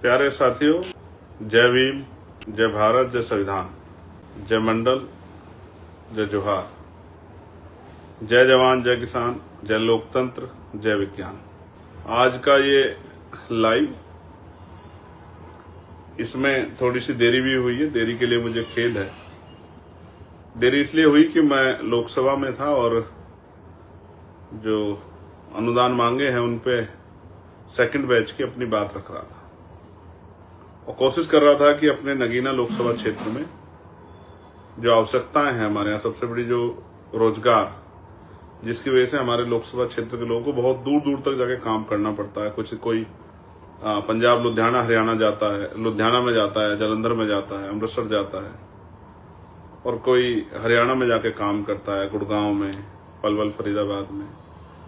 प्यारे साथियों, जय भीम, जय भारत, जय संविधान, जय मंडल, जय जोहार, जय जवान, जय किसान, जय लोकतंत्र, जय विज्ञान। आज का ये लाइव, इसमें थोड़ी सी देरी भी हुई है। देरी के लिए मुझे खेद है। देरी इसलिए हुई कि मैं लोकसभा में था और जो अनुदान मांगे हैं उन पे सेकंड बैच की अपनी बात रख रहा था और कोशिश कर रहा था कि अपने नगीना लोकसभा क्षेत्र में जो आवश्यकताएं हैं हमारे यहाँ, सबसे बड़ी जो रोजगार, जिसकी वजह से हमारे लोकसभा क्षेत्र के लोगों को बहुत दूर दूर तक जाके काम करना पड़ता है। कोई पंजाब, लुधियाना, हरियाणा जाता है, लुधियाना में जाता है, जालंधर में जाता है, अमृतसर जाता है, और कोई हरियाणा में जाके काम करता है, गुड़गांव में, पलवल, फरीदाबाद में।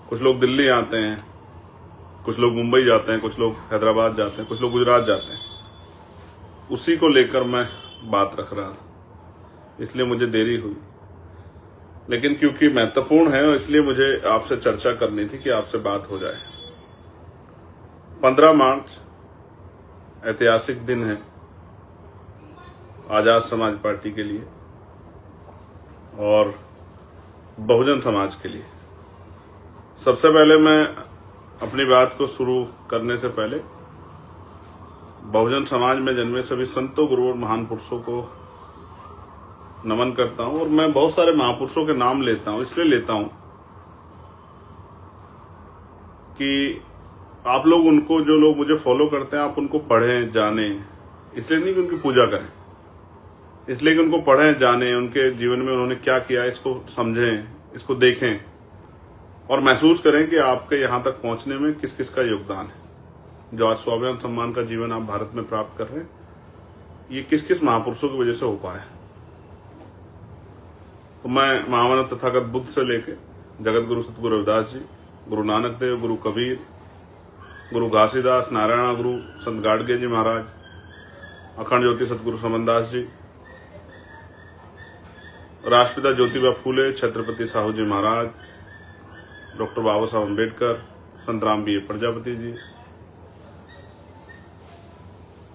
कुछ लोग दिल्ली आते हैं, कुछ लोग मुंबई जाते हैं, कुछ लोग हैदराबाद जाते हैं, कुछ लोग गुजरात जाते हैं। उसी को लेकर मैं बात रख रहा था, इसलिए मुझे देरी हुई। लेकिन क्योंकि महत्वपूर्ण है इसलिए मुझे आपसे चर्चा करनी थी कि आपसे बात हो जाए। 15 मार्च ऐतिहासिक दिन है आजाद समाज पार्टी के लिए और बहुजन समाज के लिए। सबसे पहले मैं अपनी बात को शुरू करने से पहले बहुजन समाज में जन्मे सभी संतों, गुरुओं और महान पुरुषों को नमन करता हूं। और मैं बहुत सारे महापुरुषों के नाम लेता हूं, इसलिए लेता हूं कि आप लोग उनको, जो लोग मुझे फॉलो करते हैं, आप उनको पढ़ें, जानें। इसलिए नहीं कि उनकी पूजा करें, इसलिए कि उनको पढ़ें, जानें, उनके जीवन में उन्होंने क्या किया, इसको समझें, इसको देखें और महसूस करें कि आपके यहां तक पहुंचने में किस किस का योगदान है। जो आज स्वाभिमान सम्मान का जीवन आप भारत में प्राप्त कर रहे हैं, ये किस किस महापुरुषों की वजह से हो पाया। तो मैं महामानव तथागत बुद्ध से लेके जगत गुरु सतगुरु रविदास जी, गुरु नानक देव, गुरु कबीर, गुरु घासीदास, नारायण गुरु, संत गाडगे जी महाराज, अखंड ज्योति सतगुरु समनदास जी, राष्ट्रपिता ज्योतिबा फूले, छत्रपति साहू जी महाराज, डॉक्टर बाबा साहब अम्बेडकर, संत राम बी प्रजापति जी,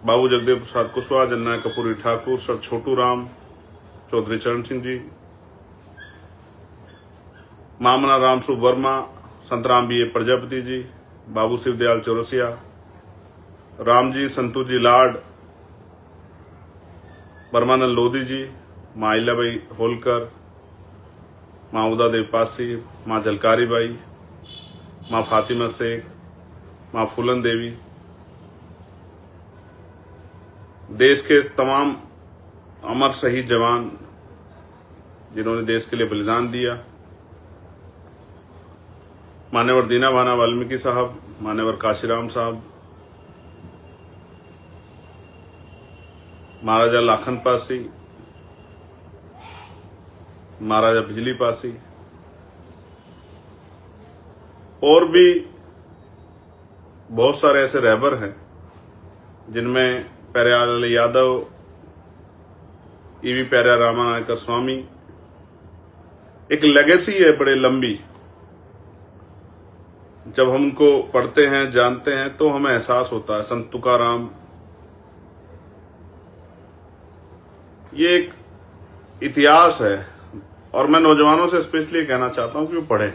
बाबू जगदेव प्रसाद कुशवाहा, जननायक कपूरी ठाकुर, सर छोटू राम, चौधरी चरण सिंह जी, मामना रामसु वर्मा, संत राम बी प्रजापति जी, बाबू शिवदयाल चौरसिया, राम जी, संतू जी लाड, परमानंद लोधी जी, माँ अहिल्याबाई होलकर, माँ उदा देव पासी, माँ झलकारी बाई, माँ फातिमा शेख, माँ फूलन देवी, देश के तमाम अमर शहीद जवान जिन्होंने देश के लिए बलिदान दिया, मान्यवर दीना भाना वाल्मीकि साहब, मान्यवर काशीराम साहब, महाराजा लाखन पासी, महाराजा बिजली पासी, और भी बहुत सारे ऐसे रहबर हैं जिनमें प्यारेलाल यादव, ईवी प्यारा रामानायकर स्वामी। एक लेगेसी है बड़े लंबी। जब हम उनको पढ़ते हैं, जानते हैं, तो हमें एहसास होता है। संत तुकाराम, ये एक इतिहास है और मैं नौजवानों से स्पेशली कहना चाहता हूं कि वो पढ़ें,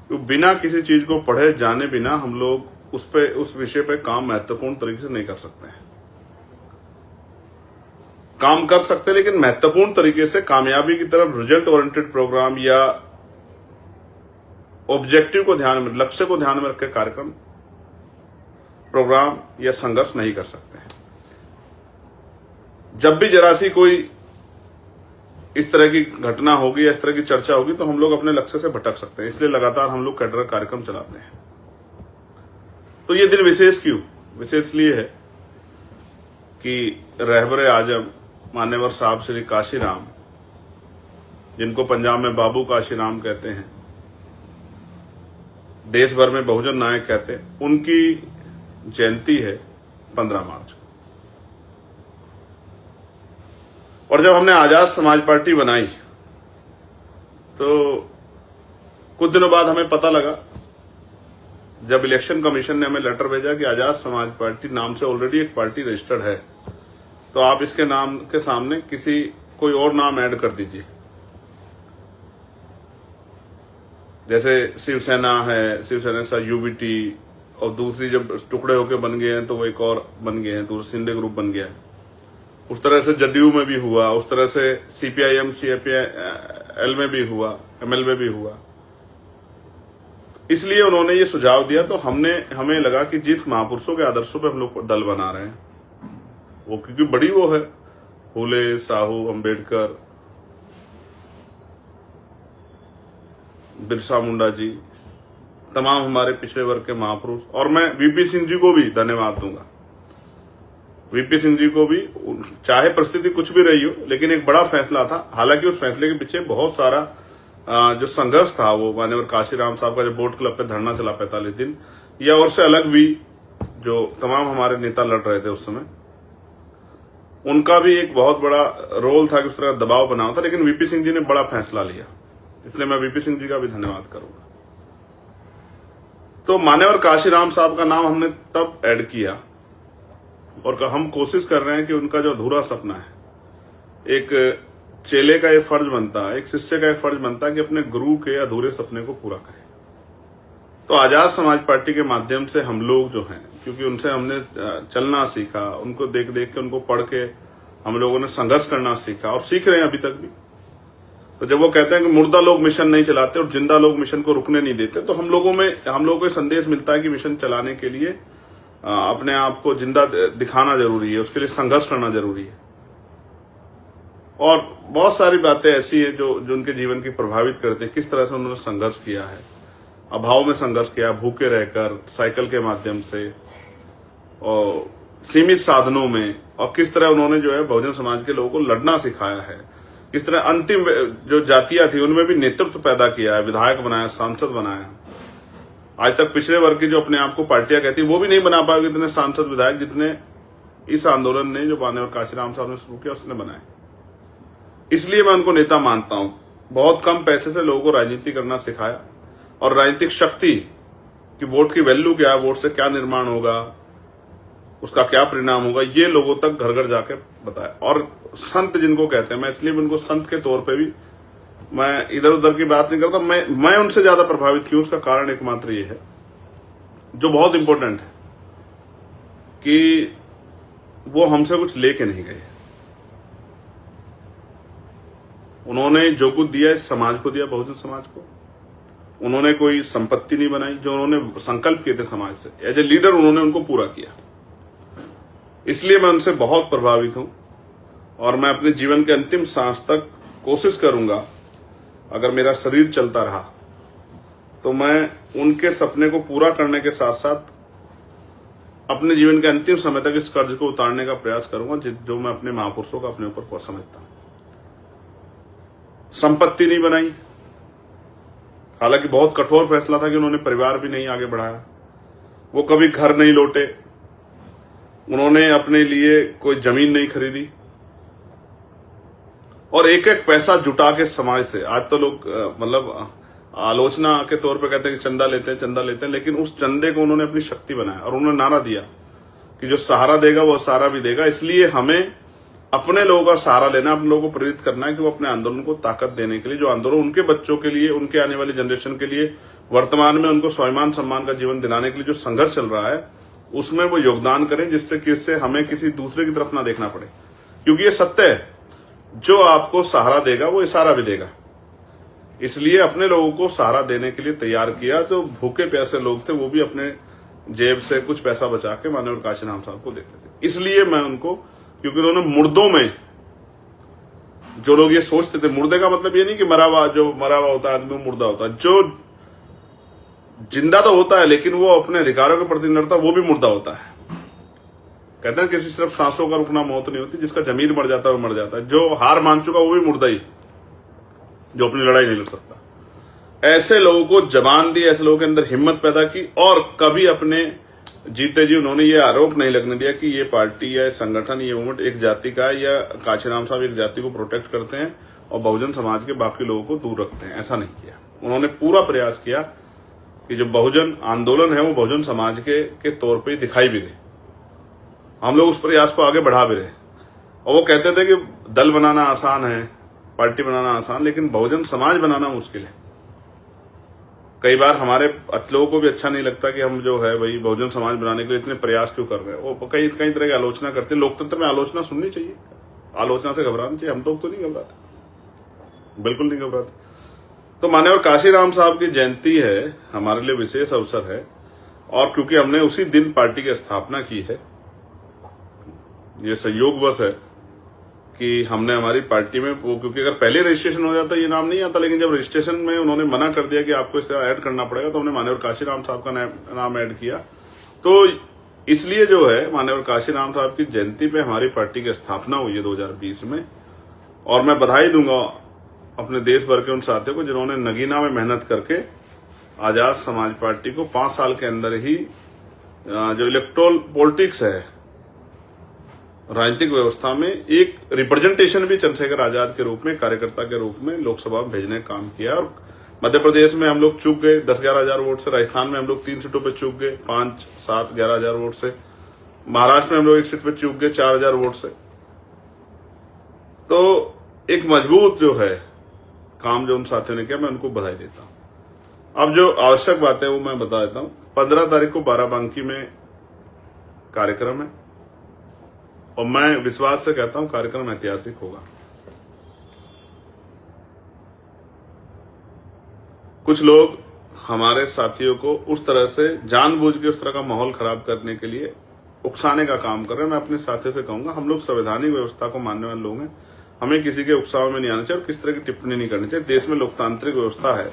क्योंकि बिना किसी चीज को पढ़े जाने बिना हम लोग उस विषय पे काम महत्वपूर्ण तरीके से नहीं कर सकते हैं। काम कर सकते हैं लेकिन महत्वपूर्ण तरीके से, कामयाबी की तरफ रिजल्ट ओरिएंटेड प्रोग्राम या ऑब्जेक्टिव को ध्यान में, लक्ष्य को ध्यान में रख के कार्यक्रम, प्रोग्राम या संघर्ष नहीं कर सकते हैं। जब भी जरा सी कोई इस तरह की घटना होगी या इस तरह की चर्चा होगी तो हम लोग अपने लक्ष्य से भटक सकते हैं। इसलिए लगातार हम लोग कैडर कार्यक्रम चलाते हैं। तो ये दिन विशेष क्यों? विशेष इसलिए है कि रहबर आजम मान्यवर साहब श्री काशीराम, जिनको पंजाब में बाबू काशीराम कहते हैं, देश भर में बहुजन नायक कहते हैं, उनकी जयंती है 15 मार्च को। और जब हमने आजाद समाज पार्टी बनाई तो कुछ दिनों बाद हमें पता लगा जब इलेक्शन कमीशन ने हमें लेटर भेजा कि आजाद समाज पार्टी नाम से ऑलरेडी एक पार्टी रजिस्टर्ड है, तो आप इसके नाम के सामने कोई और नाम ऐड कर दीजिए। जैसे शिवसेना है, शिवसेना के साथ यूबीटी, और दूसरी जब टुकड़े होकर बन गए हैं तो वो एक और बन गए हैं, तो शिंदे ग्रुप बन गया है। उस तरह से जदयू में भी हुआ, उस तरह से सीपीआईएम सीपीआईएल में भी हुआ, एमएल में भी हुआ। इसलिए उन्होंने ये सुझाव दिया, तो हमें लगा कि जिस महापुरुषों के आदर्शों पे हम लोग दल बना रहे हैं, वो क्योंकि बड़ी वो है, फूले, साहू, अंबेडकर, बिरसा मुंडा जी, तमाम हमारे पिछड़े वर्ग के महापुरुष, और मैं वीपी सिंह जी को भी धन्यवाद दूंगा। वीपी सिंह जी को भी, चाहे परिस्थिति कुछ भी रही हो, लेकिन एक बड़ा फैसला था। हालांकि उस फैसले के पीछे बहुत सारा जो संघर्ष था, वो माननीय काशीराम साहब का जो बोट क्लब पे धरना चला 45 दिन, या और से अलग भी जो तमाम हमारे नेता लड़ रहे थे उस समय, उनका भी एक बहुत बड़ा रोल था कि उस तरह दबाव बनाना था। लेकिन वीपी सिंह जी ने बड़ा फैसला लिया, इसलिए मैं वीपी सिंह जी का भी धन्यवाद करूंगा। तो मान्यवर काशीराम साहब का नाम हमने तब ऐड किया, और हम कोशिश कर रहे हैं कि उनका जो अधूरा सपना है, एक चेले का ये फर्ज बनता है, एक शिष्य का ये फर्ज बनता है कि अपने गुरु के अधूरे सपने को पूरा करे। तो आजाद समाज पार्टी के माध्यम से हम लोग जो हैं, क्योंकि उनसे हमने चलना सीखा, उनको देख देख के, उनको पढ़ के हम लोगों ने संघर्ष करना सीखा, और सीख रहे हैं अभी तक भी। तो जब वो कहते हैं कि मुर्दा लोग मिशन नहीं चलाते और जिंदा लोग मिशन को रुकने नहीं देते, तो हम लोगों को संदेश मिलता है कि मिशन चलाने के लिए अपने आप को जिंदा दिखाना जरूरी है, उसके लिए संघर्ष करना जरूरी है। और बहुत सारी बातें ऐसी है जो उनके जीवन की प्रभावित करते हैं, किस तरह से उन्होंने संघर्ष किया है, अभाव में संघर्ष किया, भूखे रहकर, साइकिल के माध्यम से, और सीमित साधनों में, और किस तरह उन्होंने जो है बहुजन समाज के लोगों को लड़ना सिखाया है, किस तरह अंतिम जो जातियां थी उनमें भी नेतृत्व पैदा किया है, विधायक बनाया, सांसद बनाया। आज तक पिछड़े वर्ग की जो अपने आप को पार्टियां कहती, वो भी नहीं बना पाएगी इतने सांसद विधायक जितने इस आंदोलन ने, जो माननीय काशीराम साहब ने शुरू किया, उसने बनाए। इसलिए मैं उनको नेता मानता हूं। बहुत कम पैसे से लोगों को राजनीति करना सिखाया, और राजनीतिक शक्ति कि वोट की वैल्यू क्या है, वोट से क्या निर्माण होगा, उसका क्या परिणाम होगा, ये लोगों तक घर घर जाके बताया। और संत जिनको कहते हैं, मैं इसलिए उनको संत के तौर पे भी, मैं इधर उधर की बात नहीं करता, मैं उनसे ज्यादा प्रभावित क्यों, उसका कारण एकमात्र ये है, जो बहुत इंपॉर्टेंट है, कि वो हमसे कुछ लेके नहीं गए। उन्होंने जो कुछ दिया इस समाज को दिया, बहुजन समाज को। उन्होंने कोई संपत्ति नहीं बनाई, जो उन्होंने संकल्प किए थे समाज से, एज ए लीडर उन्होंने उनको पूरा किया। इसलिए मैं उनसे बहुत प्रभावित हूं, और मैं अपने जीवन के अंतिम सांस तक कोशिश करूंगा, अगर मेरा शरीर चलता रहा तो मैं उनके सपने को पूरा करने के साथ साथ अपने जीवन के अंतिम समय तक इस कर्ज को उतारने का प्रयास करूंगा, जो मैं अपने महापुरुषों का अपने ऊपर समझता हूं। संपत्ति नहीं बनाई, हालांकि बहुत कठोर फैसला था कि उन्होंने परिवार भी नहीं आगे बढ़ाया, वो कभी घर नहीं लौटे, उन्होंने अपने लिए कोई जमीन नहीं खरीदी, और एक एक पैसा जुटा के समाज से, आज तो लोग मतलब आलोचना के तौर पे कहते हैं कि चंदा लेते हैं, लेकिन उस चंदे को उन्होंने अपनी शक्ति बनाया, और उन्होंने नारा दिया कि जो सहारा देगा वो सहारा भी देगा। इसलिए हमें अपने लोगों का सहारा लेना, अपने लोगों को प्रेरित करना है कि वो अपने आंदोलन को ताकत देने के लिए, जो आंदोलन उनके बच्चों के लिए, उनके आने वाली जनरेशन के लिए, वर्तमान में उनको स्वाभिमान सम्मान का जीवन दिलाने के लिए जो संघर्ष चल रहा है, उसमें वो योगदान करें, जिससे हमें किसी दूसरे की तरफ ना देखना पड़े। क्योंकि ये सत्य है, जो आपको सहारा देगा वो इशारा भी देगा। इसलिए अपने लोगों को सहारा देने के लिए तैयार किया। जो भूखे प्यासे लोग थे, वो भी अपने जेब से कुछ पैसा बचा के माननीय काशीराम साहब को देते थे। इसलिए मैं उनको, क्योंकि उन्होंने मुर्दों में, जो लोग ये सोचते थे, मुर्दे का मतलब ये नहीं कि मरा हुआ होता है आदमी मुर्दा होता है, जो जिंदा तो होता है लेकिन वो अपने अधिकारों के प्रति लड़ता, वो भी मुर्दा होता है। कहते हैं किसी सिर्फ सांसों का रुकना मौत नहीं होती, जिसका जमीर मर जाता है वो मर जाता है। जो हार मान चुका वो भी मुर्दा ही, जो अपनी लड़ाई नहीं लड़ सकता। ऐसे लोगों को जबान दी, ऐसे लोगों के अंदर हिम्मत पैदा की, और कभी अपने जीते जी उन्होंने ये आरोप नहीं लगने दिया कि ये पार्टी या संगठन, ये मूवमेंट एक जाति का है, या काशीराम साहब एक जाति को प्रोटेक्ट करते हैं और बहुजन समाज के बाकी लोगों को दूर रखते हैं। ऐसा नहीं किया। उन्होंने पूरा प्रयास किया कि जो बहुजन आंदोलन है वो बहुजन समाज के तौर पे दिखाई भी दे। हम लोग उस प्रयास को आगे बढ़ा भी रहे। और वो कहते थे कि दल बनाना आसान है, पार्टी बनाना आसान, लेकिन बहुजन समाज बनाना मुश्किल है। कई बार हमारे लोगों को भी अच्छा नहीं लगता कि हम जो है भाई बहुजन समाज बनाने के लिए इतने प्रयास क्यों कर रहे हैं। वो कई तरह की आलोचना करते हैं। लोकतंत्र में आलोचना सुननी चाहिए, आलोचना से घबराना चाहिए। हम लोग तो नहीं घबराते, बिल्कुल नहीं घबराते। तो माननीय काशीराम साहब की जयंती है, हमारे लिए विशेष अवसर है। और क्योंकि हमने उसी दिन पार्टी की स्थापना की है, ये संयोगवश है कि हमने हमारी पार्टी में वो, क्योंकि अगर पहले रजिस्ट्रेशन हो जाता ये नाम नहीं आता, लेकिन जब रजिस्ट्रेशन में उन्होंने मना कर दिया कि आपको इसका ऐड करना पड़ेगा, तो हमने माननीय काशीराम साहब का नाम ऐड किया। तो इसलिए जो है माननीय काशीराम साहब की जयंती पे हमारी पार्टी की स्थापना हुई है 2020 में। और मैं बधाई दूंगा अपने देश भर के उन साथियों को जिन्होंने नगीना में मेहनत करके आजाद समाज पार्टी को 5 साल के अंदर ही जो इलेक्टोरल पॉलिटिक्स है, राजनीतिक व्यवस्था में एक रिप्रेजेंटेशन भी चंद्रशेखर आजाद के रूप में, कार्यकर्ता के रूप में लोकसभा में भेजने का काम किया। और मध्य प्रदेश में हम लोग चूक गए 10-11 हजार वोट से, राजस्थान में हम लोग 3 सीटों पे चूक गए 5-7-11 हजार वोट से, महाराष्ट्र में हम लोग 1 सीट पे चूक गए 4 हजार वोट से। तो एक मजबूत जो है काम जो उन साथियों ने किया, मैं उनको बधाई देता हूं। अब जो आवश्यक बात है वो मैं बता देता हूं। 15 तारीख को बाराबंकी में कार्यक्रम है और मैं विश्वास से कहता हूं कार्यक्रम ऐतिहासिक होगा। कुछ लोग हमारे साथियों को उस तरह से जानबूझ के उस तरह का माहौल खराब करने के लिए उकसाने का काम कर रहे हैं। मैं अपने साथियों से कहूंगा, हम लोग संवैधानिक व्यवस्था को मानने वाले लोग हैं, हमें किसी के उकसाव में नहीं आना चाहिए और किस तरह की टिप्पणी नहीं करनी चाहिए। देश में लोकतांत्रिक व्यवस्था है,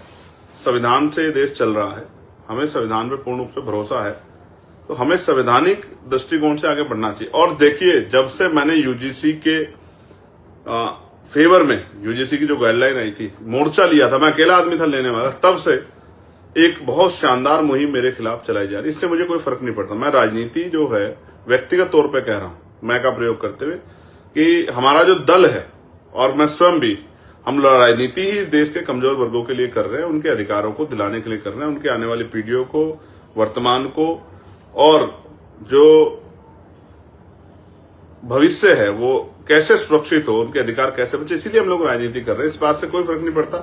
संविधान से देश चल रहा है, हमें संविधान पर पूर्ण रूप से भरोसा है, तो हमें संवैधानिक दृष्टिकोण से आगे बढ़ना चाहिए। और देखिए, जब से मैंने यूजीसी के फेवर में, यूजीसी की जो गाइडलाइन आई थी, मोर्चा लिया था, मैं अकेला आदमी था लेने वाला, तब से एक बहुत शानदार मुहिम मेरे खिलाफ चलाई जा रही है। इससे मुझे कोई फर्क नहीं पड़ता। मैं राजनीति जो है व्यक्तिगत तौर पे कह रहा हूं, मैं का प्रयोग करते हुए, कि हमारा जो दल है और मैं स्वयं भी, हम राजनीति ही देश के कमजोर वर्गों के लिए कर रहे हैं, उनके अधिकारों को दिलाने के लिए कर रहे हैं, उनके आने वाली पीढ़ियों को, वर्तमान को, और जो भविष्य है वो कैसे सुरक्षित हो, उनके अधिकार कैसे बचे, इसीलिए हम लोग राजनीति कर रहे हैं। इस बात से कोई फर्क नहीं पड़ता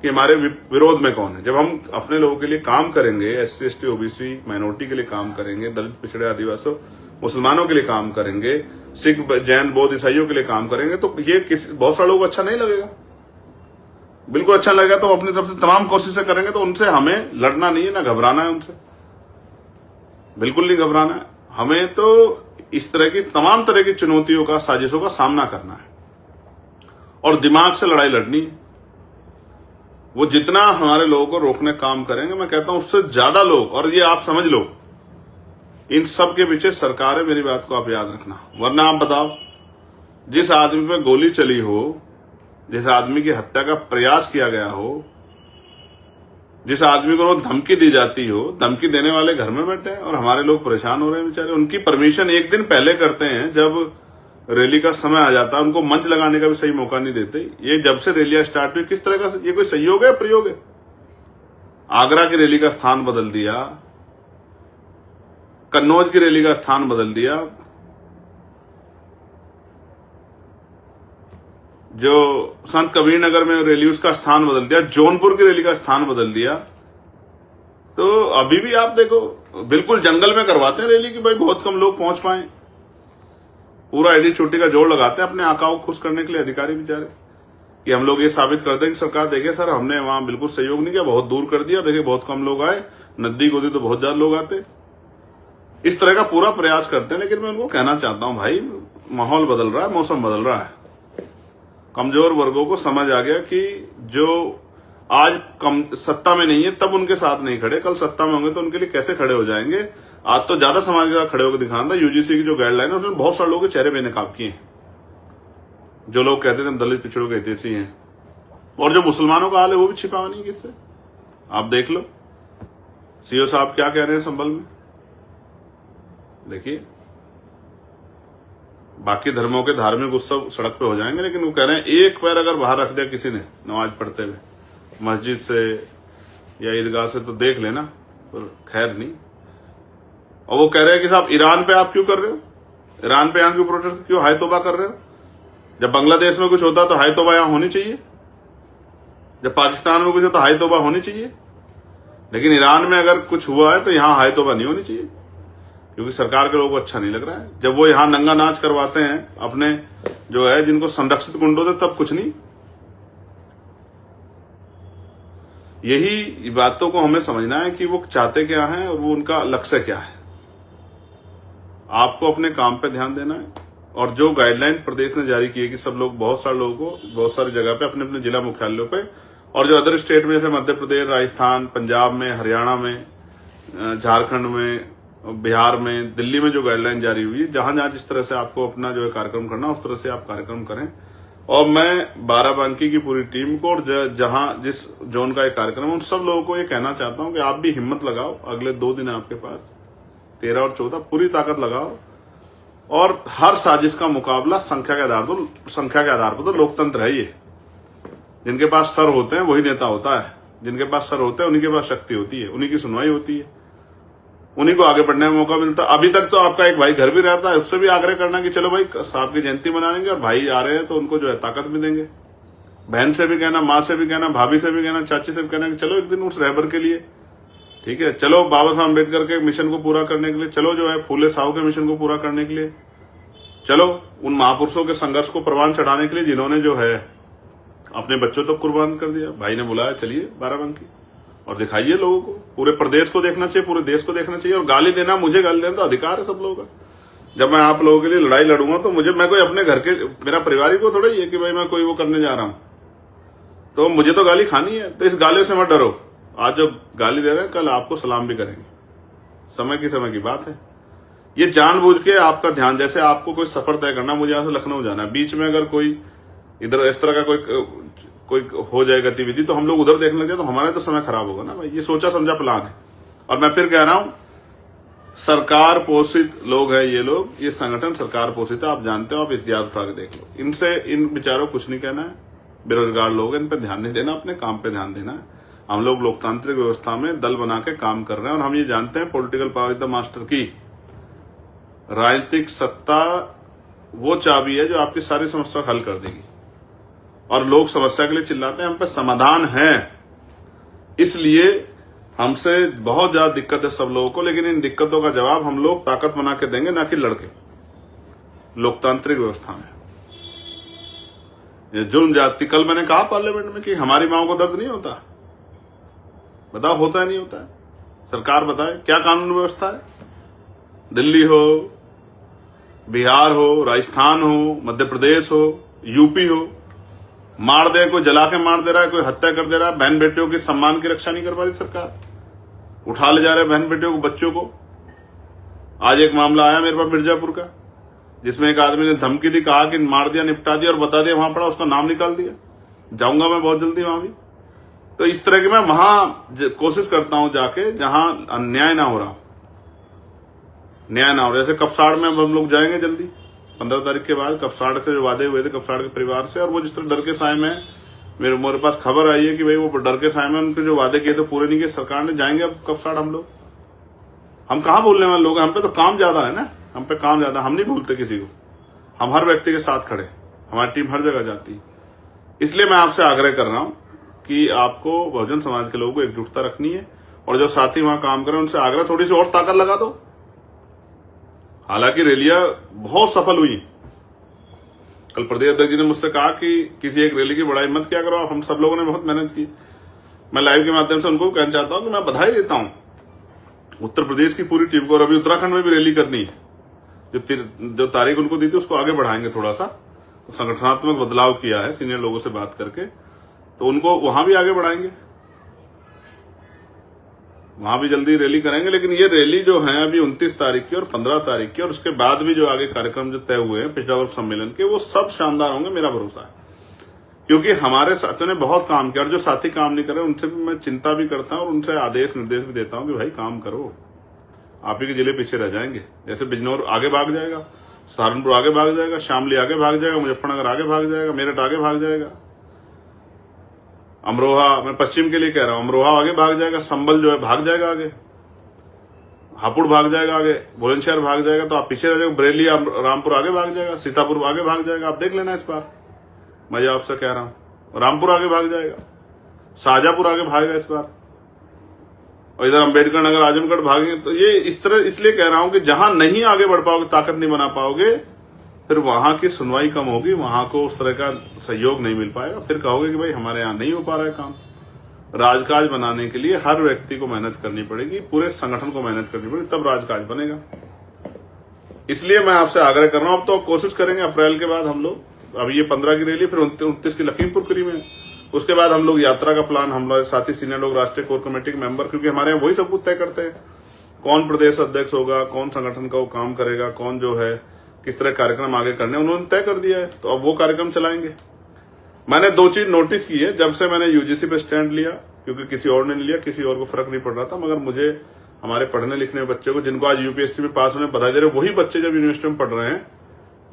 कि हमारे विरोध में कौन है। जब हम अपने लोगों के लिए काम करेंगे, SC ST OBC माइनॉरिटी के लिए काम करेंगे, दलित पिछड़े आदिवासियों मुसलमानों के लिए काम करेंगे, सिख जैन बौद्ध ईसाइयों के लिए काम करेंगे, तो ये बहुत सारे लोगों को अच्छा नहीं लगेगा। बिल्कुल अच्छा लगेगा तो अपनी तरफ से तमाम कोशिशें करेंगे। तो उनसे हमें लड़ना नहीं है, ना घबराना है, उनसे बिल्कुल नहीं घबराना है। हमें तो इस तरह की तमाम तरह की चुनौतियों का, साजिशों का सामना करना है और दिमाग से लड़ाई लड़नी है। वो जितना हमारे लोगों को रोकने काम करेंगे, मैं कहता हूं उससे ज्यादा लोग, और ये आप समझ लो, इन सब के पीछे सरकार है। मेरी बात को आप याद रखना। वरना आप बताओ, जिस आदमी पे गोली चली हो, जिस आदमी की हत्या का प्रयास किया गया हो, जिस आदमी को धमकी दी जाती हो, धमकी देने वाले घर में बैठे हैं और हमारे लोग परेशान हो रहे हैं बेचारे। उनकी परमिशन एक दिन पहले करते हैं, जब रैली का समय आ जाता है उनको मंच लगाने का भी सही मौका नहीं देते। ये जब से रैलियां स्टार्ट हुई, किस तरह का ये कोई सहयोग है, प्रयोग है? आगरा की रैली का स्थान बदल दिया, कन्नौज की रैली का स्थान बदल दिया, जो संत कबीर नगर में रैली उसका स्थान बदल दिया, जौनपुर की रैली का स्थान बदल दिया। तो अभी भी आप देखो, बिल्कुल जंगल में करवाते हैं रैली की, भाई बहुत कम लोग पहुंच पाए। पूरा एडी चोटी का जोड़ लगाते हैं अपने आकाओं को खुश करने के लिए अधिकारी बेचारे, कि हम लोग ये साबित कर दें कि सरकार देखिए सर, हमने वहां बिल्कुल सहयोग नहीं किया, बहुत दूर कर दिया, देखिए बहुत कम लोग आए, नजदीक होती तो बहुत ज्यादा लोग आते। इस तरह का पूरा प्रयास करते हैं। लेकिन मैं उनको कहना चाहता हूं, भाई माहौल बदल रहा है, मौसम बदल रहा है। कमजोर वर्गों को समझ आ गया कि जो आज सत्ता में नहीं है तब उनके साथ नहीं खड़े, कल सत्ता में होंगे तो उनके लिए कैसे खड़े हो जाएंगे। आज तो ज्यादा समाज के साथ खड़े होकर दिखाना था। यूजीसी की जो गाइडलाइन है उसमें बहुत सारे लोगों के चेहरे बेनकाब किए हैं। जो लोग कहते थे हम दलित पिछड़ों के हितैषी हैं, और जो मुसलमानों का हाल है वो भी छिपा नहीं किससे। आप देख लो सीओ साहब क्या कह रहे हैं संभल में, देखिए। बाकी धर्मों के धार्मिक उत्सव सड़क पे हो जाएंगे, लेकिन वो कह रहे हैं एक पैर अगर बाहर रख दिया किसी ने नमाज पढ़ते हुए मस्जिद से या ईदगाह से, तो देख लेना पर खैर नहीं। और वो कह रहे हैं कि साहब ईरान पे आप क्यों कर रहे हो, ईरान पे यहाँ क्यों प्रोटेस्ट, क्यों हाय तौबा कर रहे हो? जब बांग्लादेश में कुछ होता तो हाय तौबा यहाँ होनी चाहिए, जब पाकिस्तान में कुछ होता हाय तौबा होनी चाहिए, लेकिन ईरान में अगर कुछ हुआ है तो यहाँ हाय तौबा नहीं होनी चाहिए, क्योंकि सरकार के लोगों को अच्छा नहीं लग रहा है। जब वो यहाँ नंगा नाच करवाते हैं अपने जो है जिनको संरक्षित गुंडों से, तब कुछ नहीं। यही बातों को हमें समझना है कि वो चाहते क्या हैं और वो उनका लक्ष्य क्या है। आपको अपने काम पे ध्यान देना है, और जो गाइडलाइन प्रदेश ने जारी की है कि सब लोग, बहुत सारे लोगों को बहुत सारी जगह पे अपने अपने जिला मुख्यालयों पे, और जो अदर स्टेट में जैसे मध्य प्रदेश, राजस्थान, पंजाब में, हरियाणा में, झारखंड में, बिहार में, दिल्ली में जो गाइडलाइन जारी हुई है, जहां जहां जिस तरह से आपको अपना जो है कार्यक्रम करना, उस तरह से आप कार्यक्रम करें। और मैं बाराबंकी की पूरी टीम को और जहां जिस जोन का एक कार्यक्रम है, उन सब लोगों को ये कहना चाहता हूं कि आप भी हिम्मत लगाओ। अगले 2 दिन आपके पास 13 और 14 पूरी ताकत लगाओ, और हर साजिश का मुकाबला संख्या के आधार पर तो लोकतंत्र है ये। जिनके पास सर होते हैं वही नेता होता है, जिनके पास सर होते हैं उन्हीं के पास शक्ति होती है, उन्हीं की सुनवाई होती है, उन्हीं को आगे बढ़ने में मौका मिलता है। अभी तक तो आपका एक भाई घर भी रहता है, उससे भी आग्रह करना कि चलो भाई साहब की जयंती मनाएंगे, और भाई आ रहे हैं तो उनको जो है ताकत भी देंगे। बहन से भी कहना, माँ से भी कहना, भाभी से भी कहना, चाची से भी कहना कि चलो एक दिन उस रहबर के लिए, ठीक है, चलो बाबा साहब अम्बेडकर के मिशन को पूरा करने के लिए, चलो जो है फूले साहू के मिशन को पूरा करने के लिए, चलो उन महापुरुषों के संघर्ष को प्रवान चढ़ाने के लिए जिन्होंने जो है अपने बच्चों तक कुर्बान कर दिया। भाई ने बुलाया, चलिए बाराबंकी और दिखाइए लोगों को, पूरे प्रदेश को देखना चाहिए, पूरे देश को देखना चाहिए। और गाली देना, मुझे गाली देना तो अधिकार है सब लोगों का। जब मैं आप लोगों के लिए लड़ाई लड़ूंगा तो मैं कोई अपने घर के, मेरा परिवार ही को थोड़ा ही है कि भाई मैं कोई वो करने जा रहा हूं, तो मुझे तो गाली खानी है। तो इस गाली से मत डरो, आज जो गाली दे रहे हैं कल आपको सलाम भी करेंगे, समय की बात है। ये जानबूझ के आपका ध्यान, जैसे आपको कोई सफर तय करना, मुझे यहां से लखनऊ जाना है, बीच में अगर कोई इधर इस तरह का कोई हो जाए गतिविधि तो हम लोग उधर देखने लग जाए तो हमारा तो समय खराब होगा ना भाई। ये सोचा समझा प्लान है। और मैं फिर कह रहा हूं, सरकार पोषित लोग हैं ये लोग, ये संगठन सरकार पोषित है, आप जानते हो, आप इतिहास उठा के देख लो। इनसे इन बेचारों को कुछ नहीं कहना है, बेरोजगार लोग हैं, इन पर ध्यान नहीं देना, अपने काम पे ध्यान देना है। हम लोग लोकतांत्रिक व्यवस्था में दल बना के काम कर रहे हैं, और हम ये जानते हैं political power is the master की। राजनीतिक सत्ता वो चाबी है जो आपकी सारी समस्या हल कर देगी। और लोग समस्या के लिए चिल्लाते हैं, हम पे समाधान है, इसलिए हमसे बहुत ज्यादा दिक्कत है सब लोगों को, लेकिन इन दिक्कतों का जवाब हम लोग ताकत बना के देंगे, ना कि लड़के। लोकतांत्रिक व्यवस्था में ये जुल्म जाति, कल मैंने कहा पार्लियामेंट में कि हमारी माओ को दर्द नहीं होता, बताओ होता है नहीं होता है? सरकार बताए क्या कानून व्यवस्था है? दिल्ली हो, बिहार हो, राजस्थान हो, मध्य प्रदेश हो, यूपी हो, मार दे, कोई जला के मार दे रहा है, कोई हत्या कर दे रहा है, बहन बेटियों के सम्मान की रक्षा नहीं कर पा रही सरकार, उठा ले जा रहे बहन बेटियों को, बच्चों को। आज एक मामला आया मेरे पास मिर्जापुर का, जिसमें एक आदमी ने धमकी दी, कहा कि मार दिया, निपटा दिया, और बता दिया वहां पड़ा, उसका नाम निकाल दिया। जाऊंगा मैं बहुत जल्दी वहां भी। तो इस तरह की मैं वहां कोशिश करता हूं जाके जहां अन्याय ना हो रहा, न्याय ना हो रहा। जैसे कपसाड़ में हम लोग जाएंगे जल्दी, 15 तारीख के बाद। कपसाड़ से जो वादे हुए थे कपसाड़ के परिवार से, और वो जिस तरह डर के साए में, मेरे पास खबर आई है कि भाई वो डर के साए में उनके जो वादे किए थे पूरे नहीं किए सरकार ने। जाएंगे अब कपसाड़ हम लोग। हम कहाँ भूलने वाले लोग हैं, हम पे तो काम ज्यादा है ना, हम पे काम ज्यादा, हम नहीं भूलते किसी को। हम हर व्यक्ति के साथ खड़े, हमारी टीम हर जगह जाती है। इसलिए मैं आपसे आग्रह कर रहा हूं कि आपको बहुजन समाज के लोगों को एकजुटता रखनी है, और जो साथी वहां काम करें उनसे आग्रह, थोड़ी सी और ताकत लगा दो। हालांकि रैलियां बहुत सफल हुई। कल प्रदेश अध्यक्ष जी ने मुझसे कहा कि किसी एक रैली की बड़ाई मत क्या करो, हम सब लोगों ने बहुत मेहनत की। मैं लाइव के माध्यम से उनको कहना चाहता हूं कि मैं बधाई देता हूं उत्तर प्रदेश की पूरी टीम को, और अभी उत्तराखंड में भी रैली करनी है। जो तारीख उनको दी थी उसको आगे बढ़ाएंगे थोड़ा सा, संगठनात्मक बदलाव किया है सीनियर लोगों से बात करके, तो उनको वहां भी आगे बढ़ाएंगे, वहां भी जल्दी रैली करेंगे। लेकिन ये रैली जो है अभी 29 तारीख की और 15 तारीख की, और उसके बाद भी जो आगे कार्यक्रम जो तय हुए हैं पिछड़ा वर्ग सम्मेलन के, वो सब शानदार होंगे, मेरा भरोसा है। क्योंकि हमारे साथियों ने बहुत काम किया, और जो साथी काम नहीं कर रहे उनसे भी मैं चिंता भी करता हूं, और उनसे आदेश निर्देश भी देता हूं कि भाई काम करो, आप ही के जिले पीछे रह जाएंगे। जैसे बिजनौर आगे भाग जाएगा, सहारनपुर आगे भाग जाएगा, शामली आगे भाग जाएगा, मुजफ्फरनगर आगे भाग जाएगा, मेरठ आगे भाग जाएगा, अमरोहा, मैं पश्चिम के लिए कह रहा हूं, अमरोहा आगे भाग जाएगा, संभल जो है भाग जाएगा आगे, हापुड़ भाग जाएगा आगे, बुलंदशहर भाग जाएगा, तो आप पीछे रह जाएगा, बरेली रामपुर आगे भाग जाएगा, सीतापुर आगे भाग जाएगा। आप देख लेना इस बार, मैं आपसे कह रहा हूं। रामपुर आगे भाग जाएगा, शाहजहांपुर आगे भागेगा इस बार, और इधर अंबेडकर नगर आजमगढ़ भागेंगे। तो ये इस तरह इसलिए कह रहा हूं कि जहां नहीं आगे बढ़ पाओगे, ताकत नहीं बना पाओगे, फिर वहां की सुनवाई कम होगी, वहां को उस तरह का सहयोग नहीं मिल पाएगा। फिर कहोगे कि भाई हमारे यहाँ नहीं हो पा रहा है काम। राजकाज बनाने के लिए हर व्यक्ति को मेहनत करनी पड़ेगी, पूरे संगठन को मेहनत करनी पड़ेगी, तब राजकाज बनेगा। इसलिए मैं आपसे आग्रह कर रहा हूं। अब तो कोशिश करेंगे अप्रैल के बाद हम लोग, अभी ये 15 की रैली, फिर 29 की लखीमपुर खीरी में, उसके बाद हम लोग यात्रा का प्लान, हम लोग साथी सीनियर लोग, राष्ट्रीय कोर कमेटी के मेंबर, क्योंकि हमारे यहाँ वही सब कुछ तय करते हैं, कौन प्रदेश अध्यक्ष होगा, कौन संगठन का वो काम करेगा, कौन जो है किस तरह कार्यक्रम आगे करने, उन्होंने तय कर दिया है। तो अब वो कार्यक्रम चलाएंगे। मैंने 2 चीज नोटिस की है जब से मैंने यूजीसी पे स्टैंड लिया, क्योंकि किसी और ने लिया, किसी और को फर्क नहीं पड़ रहा था, मगर मुझे हमारे पढ़ने लिखने बच्चों को, जिनको आज यूपीएससी में पास होने बधाई दे रहे, वही बच्चे जब यूनिवर्सिटी में पढ़ रहे हैं,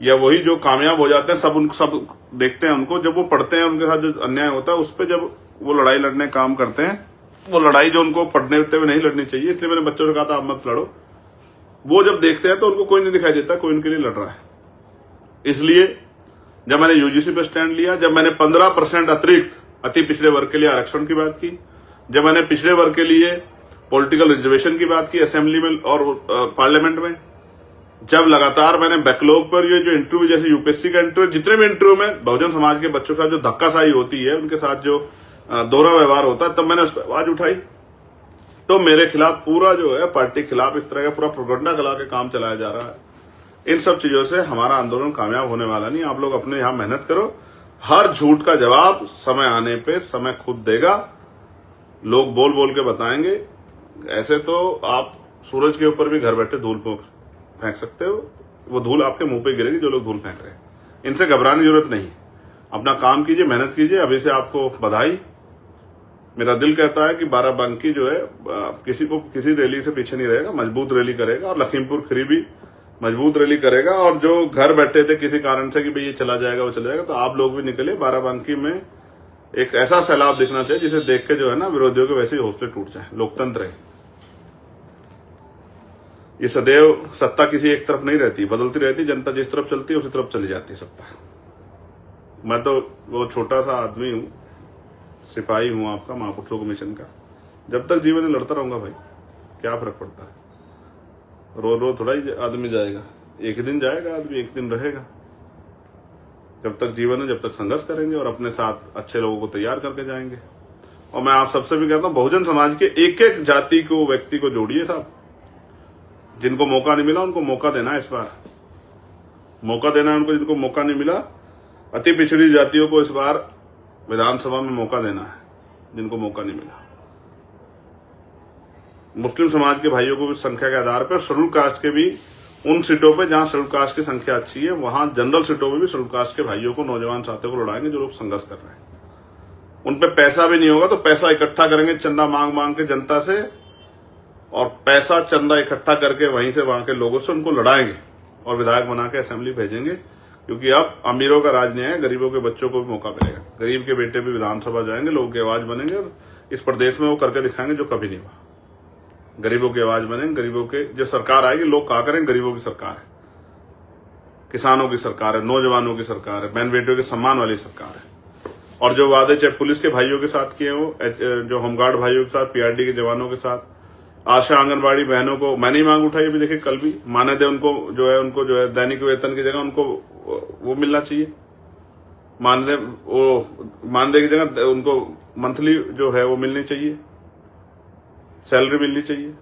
या वही जो कामयाब हो जाते हैं, सब देखते हैं उनको, जब वो पढ़ते हैं, उनके साथ जो अन्याय होता है उस पर जब वो लड़ाई लड़ने काम करते हैं, वो लड़ाई जो उनको पढ़ने हुए नहीं लड़नी चाहिए, इसलिए मैंने बच्चों से कहा था आप मत लड़ो। वो जब देखते हैं तो उनको कोई नहीं दिखाई देता कोई उनके लिए लड़ रहा है। इसलिए जब मैंने यूजीसी पे स्टैंड लिया, जब मैंने 15% अतिरिक्त अति पिछड़े वर्ग के लिए आरक्षण की बात की, जब मैंने पिछड़े वर्ग के लिए पॉलिटिकल रिजर्वेशन की बात की असेंबली में और पार्लियामेंट में, जब लगातार मैंने बैकलॉग पर ये जो इंटरव्यू, जैसे यूपीएससी का इंटरव्यू, जितने भी इंटरव्यू में बहुजन समाज के बच्चों के साथ जो धक्काशाही होती है, उनके साथ जो दोहरा व्यवहार होता है, तब मैंने उस पर आवाज उठाई। तो मेरे खिलाफ पूरा जो है पार्टी के खिलाफ इस तरह का पूरा प्रोपेगेंडा चला के काम चलाया जा रहा है। इन सब चीजों से हमारा आंदोलन कामयाब होने वाला नहीं। आप लोग अपने यहां मेहनत करो, हर झूठ का जवाब समय आने पे समय खुद देगा, लोग बोल बोल के बताएंगे। ऐसे तो आप सूरज के ऊपर भी घर बैठे धूल फेंक सकते हो, वो धूल आपके मुंह पे गिरेगी जो लोग धूल फेंक रहे हैं। इनसे घबराने की जरूरत नहीं, अपना काम कीजिए, मेहनत कीजिए। अभी से आपको बधाई। मेरा दिल कहता है कि बाराबंकी जो है किसी रैली से पीछे नहीं रहेगा, मजबूत रैली करेगा, और लखीमपुर खीरी भी मजबूत रैली करेगा। और जो घर बैठे थे किसी कारण से कि भाई ये चला जाएगा वो चला जाएगा, तो आप लोग भी निकले। बाराबंकी में एक ऐसा सैलाब दिखना चाहिए जिसे देख के जो है ना विरोधियों के वैसे ही हौसले टूट जाए। लोकतंत्र है ये, सदैव सत्ता किसी एक तरफ नहीं रहती, बदलती रहती। जनता जिस तरफ चलती है उसी तरफ चली जाती है सत्ता। मैं तो वो छोटा सा आदमी हूं, सिपाही हूं आपका, महापुरुषों कमीशन का। जब तक जीवन में लड़ता रहूंगा भाई, क्या फर्क पड़ता है। रो थोड़ा ही आदमी जाएगा, एक ही दिन जाएगा आदमी, एक दिन रहेगा। जब तक जीवन है, जब तक संघर्ष करेंगे और अपने साथ अच्छे लोगों को तैयार करके जाएंगे। और मैं आप सबसे भी कहता हूं, बहुजन समाज के एक एक जाति को, व्यक्ति को जोड़िए साहब। जिनको मौका नहीं मिला उनको मौका देना है, इस बार मौका देना है उनको, जिनको मौका नहीं मिला। अति पिछड़ी जातियों को इस बार विधानसभा में मौका देना है, जिनको मौका नहीं मिला। मुस्लिम समाज के भाइयों को भी संख्या के आधार पर, शेड्यूल कास्ट के भी उन सीटों पे जहां शेड्यूल कास्ट की संख्या अच्छी है, वहां जनरल सीटों में भी शेड्यूल कास्ट के भाइयों को, नौजवान साथियों को लड़ाएंगे जो लोग संघर्ष कर रहे हैं। उन पे पैसा भी नहीं होगा तो पैसा इकट्ठा करेंगे चंदा मांग मांग के जनता से, और पैसा चंदा इकट्ठा करके वहीं से वहां के लोगों से उनको लड़ाएंगे और विधायक बना के असेंबली भेजेंगे। क्योंकि अब अमीरों का राज नहीं है, गरीबों के बच्चों को भी मौका मिलेगा। गरीब के बेटे भी विधानसभा जाएंगे, लोगों की आवाज बनेंगे, और इस प्रदेश में वो करके दिखाएंगे जो कभी नहीं हुआ। गरीबों की आवाज बनेंगे, गरीबों के जो सरकार आएगी, लोग कहा करेंगे गरीबों की सरकार है, किसानों की सरकार है, नौजवानों की सरकार है, बहन बेटियों के सम्मान वाली सरकार है। और जो वादे चाहे पुलिस के भाइयों के साथ किए हो, जो होमगार्ड भाइयों के साथ, पीआरडी के जवानों के साथ, आशा आंगनबाड़ी बहनों को मैंने ही मांग उठाई। अभी देखिए कल भी मानदेय उनको जो है दैनिक वेतन की जगह उनको वो मिलना चाहिए। मानदेय की जगह उनको मंथली जो है वो मिलनी चाहिए, सैलरी मिलनी चाहिए।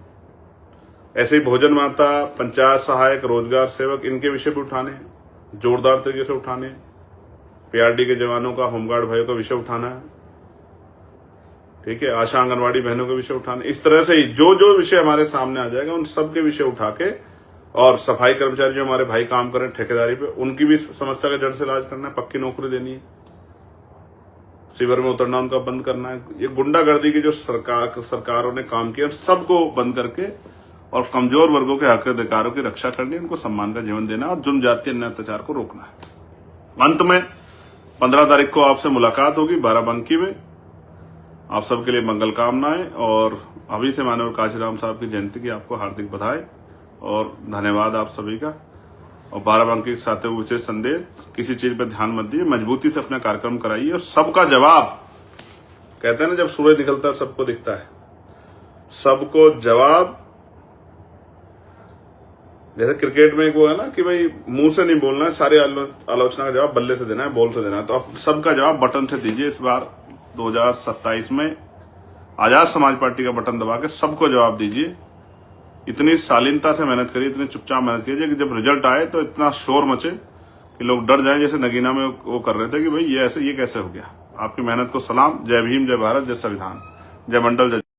ऐसे ही भोजन माता, पंचायत सहायक, रोजगार सेवक, इनके विषय भी उठाने हैं, जोरदार तरीके से उठाने हैं। पीआरडी के जवानों का, होमगार्ड भाइयों का विषय उठाना है, ठीक है। आशा आंगनबाड़ी बहनों के विषय उठाने। इस तरह से ही जो जो विषय हमारे सामने आ जाएगा उन सब के विषय उठा के, और सफाई कर्मचारी जो हमारे भाई काम कर रहे हैं ठेकेदारी पे, उनकी भी समस्या का जड़ से इलाज करना है, पक्की नौकरी देनी है, शिविर में उतरना उनका बंद करना है। ये गुंडागर्दी की जो सरकारों ने काम किया, सबको बंद करके और कमजोर वर्गों के हक अधिकारों की रक्षा करनी है, उनको सम्मान का जीवन देना है, और जुर्म जातीय अन्याय अत्याचार को रोकना है। अंत में 15 तारीख को आपसे मुलाकात होगी बाराबंकी में। आप सबके लिए मंगल कामनाएं और अभी से माननीय काशीराम साहब की जयंती की आपको हार्दिक बधाई और धन्यवाद आप सभी का। और बाराबंकी के साथियों को विशेष संदेश, किसी चीज पर ध्यान मत दिए, मजबूती से अपना कार्यक्रम कराइए और सबका जवाब, कहते हैं ना जब सूरज निकलता है सबको दिखता है, सबको जवाब। जैसे क्रिकेट में एक वो है ना कि भाई मुंह से नहीं बोलना है, सारी आलोचना का जवाब बल्ले से देना है, बॉल से देना है। तो आप सबका जवाब बटन से दीजिए। इस बार 2027 में आजाद समाज पार्टी का बटन दबा के सबको जवाब दीजिए। इतनी शालीनता से मेहनत करिए, इतनी चुपचाप मेहनत कीजिए कि जब रिजल्ट आए तो इतना शोर मचे कि लोग डर जाएं, जैसे नगीना में वो कर रहे थे कि भाई ये कैसे हो गया। आपकी मेहनत को सलाम। जय भीम, जय भारत, जय संविधान, जय मंडल, जय